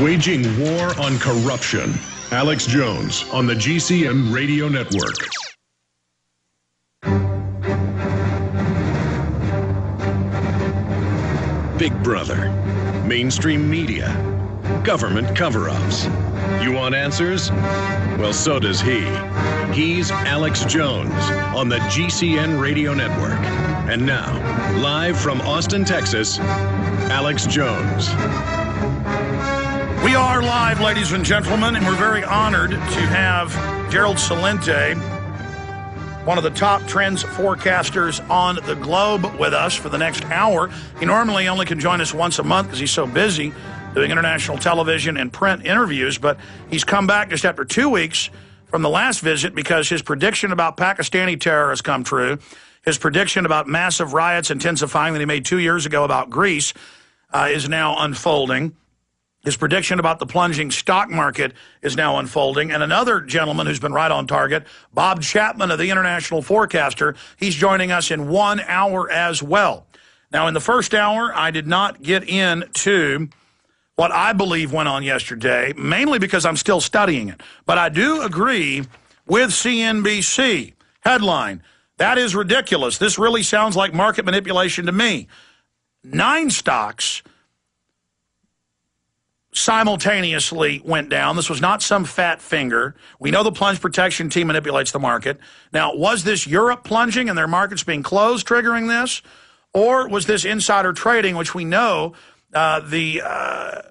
Waging war on corruption. Alex Jones on the GCN Radio Network. Big Brother, mainstream media, government cover-ups. You want answers? Well, so does he. He's Alex Jones on the GCN Radio Network. And now, live from Austin, Texas, Alex Jones. We are live, ladies and gentlemen, and we're very honored to have Gerald Celente, one of the top trends forecasters on the globe, with us for the next hour. He normally only can join us once a month because he's so busy doing international television and print interviews, but he's come back just after 2 weeks from the last visit because his prediction about Pakistani terror has come true. His prediction about massive riots intensifying that he made 2 years ago about Greece is now unfolding. His prediction about the plunging stock market is now unfolding. And another gentleman who's been right on target, Bob Chapman of the International Forecaster, he's joining us in 1 hour as well. Now, in the first hour, I did not get into what I believe went on yesterday, mainly because I'm still studying it. But I do agree with CNBC. Headline, that is ridiculous. This really sounds like market manipulation to me. 9 stocks simultaneously went down. This was not some fat finger. We know the plunge protection team manipulates the market. Now, was this Europe plunging and their markets being closed triggering this? Or was this insider trading, which we know the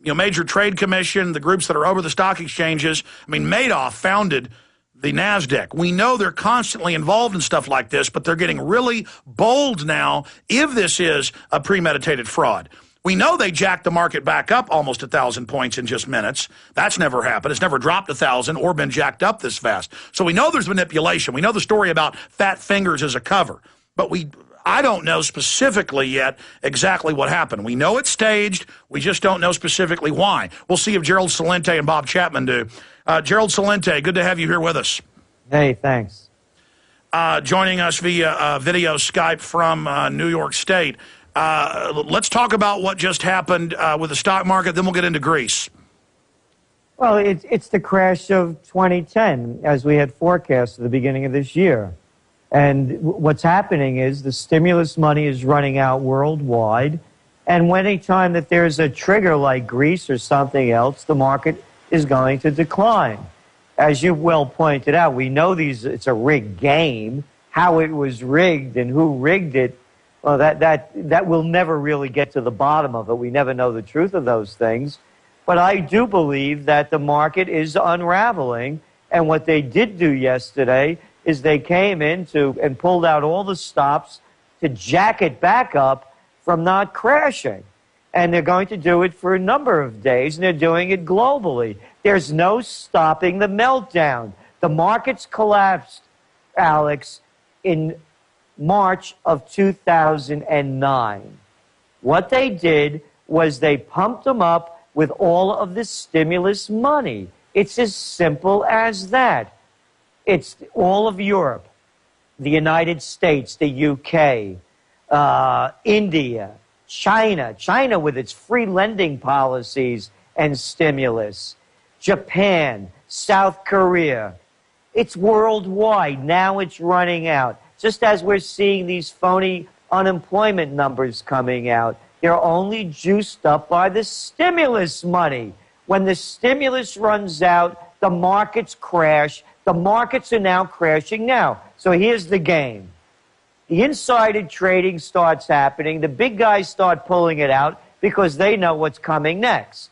major trade commission, the groups that are over the stock exchanges, I mean, Madoff founded the NASDAQ. We know they're constantly involved in stuff like this, but they're getting really bold now if this is a premeditated fraud. We know they jacked the market back up almost 1,000 points in just minutes. That's never happened. It's never dropped 1,000 or been jacked up this fast. So we know there's manipulation. We know the story about fat fingers is a cover. But I don't know specifically yet exactly what happened. We know it's staged. We just don't know specifically why. We'll see if Gerald Celente and Bob Chapman do. Gerald Celente, good to have you here with us. Hey, thanks. Joining us via video Skype from New York State. Let's talk about what just happened with the stock market, then we'll get into Greece. Well, it's the crash of 2010, as we had forecast at the beginning of this year. And what's happening is the stimulus money is running out worldwide, and any time that there's a trigger like Greece or something else, the market is going to decline. As you well pointed out, we know it's a rigged game. How it was rigged and who rigged it, well, that we'll never really get to the bottom of it. We never know the truth of those things. But I do believe that the market is unraveling. And what they did do yesterday is they came in and pulled out all the stops to jack it back up from not crashing. And they're going to do it for a number of days, and they're doing it globally. There's no stopping the meltdown. The markets collapsed, Alex, in March of 2009. What they did was they pumped them up with all of the stimulus money. It's as simple as that. It's all of Europe, the United States, the UK, India, China with its free lending policies and stimulus, Japan, South Korea. It's worldwide. Now it's running out. Just as we're seeing these phony unemployment numbers coming out, they're only juiced up by the stimulus money. When the stimulus runs out, the markets crash. The markets are now crashing now. So here's the game. The insider trading starts happening. The big guys start pulling it out because they know what's coming next.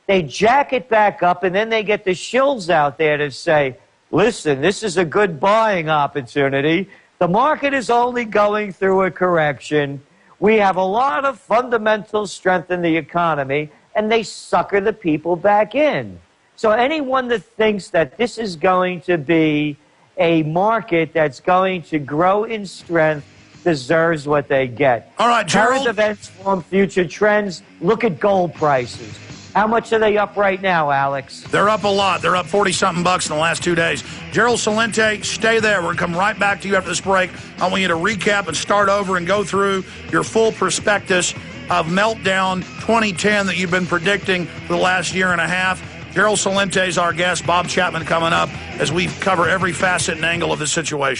They jack it back up, and then they get the shills out there to say, listen, this is a good buying opportunity. The market is only going through a correction. We have a lot of fundamental strength in the economy, and they sucker the people back in. So anyone that thinks that this is going to be a market that's going to grow in strength deserves what they get. All right, Gerald. Current events form future trends. Look at gold prices. How much are they up right now, Alex? They're up a lot. They're up 40-something bucks in the last 2 days. Gerald Celente, stay there. We're going to come right back to you after this break. I want you to recap and start over and go through your full prospectus of meltdown 2010 that you've been predicting for the last year and a half. Gerald Celente is our guest. Bob Chapman coming up as we cover every facet and angle of the situation.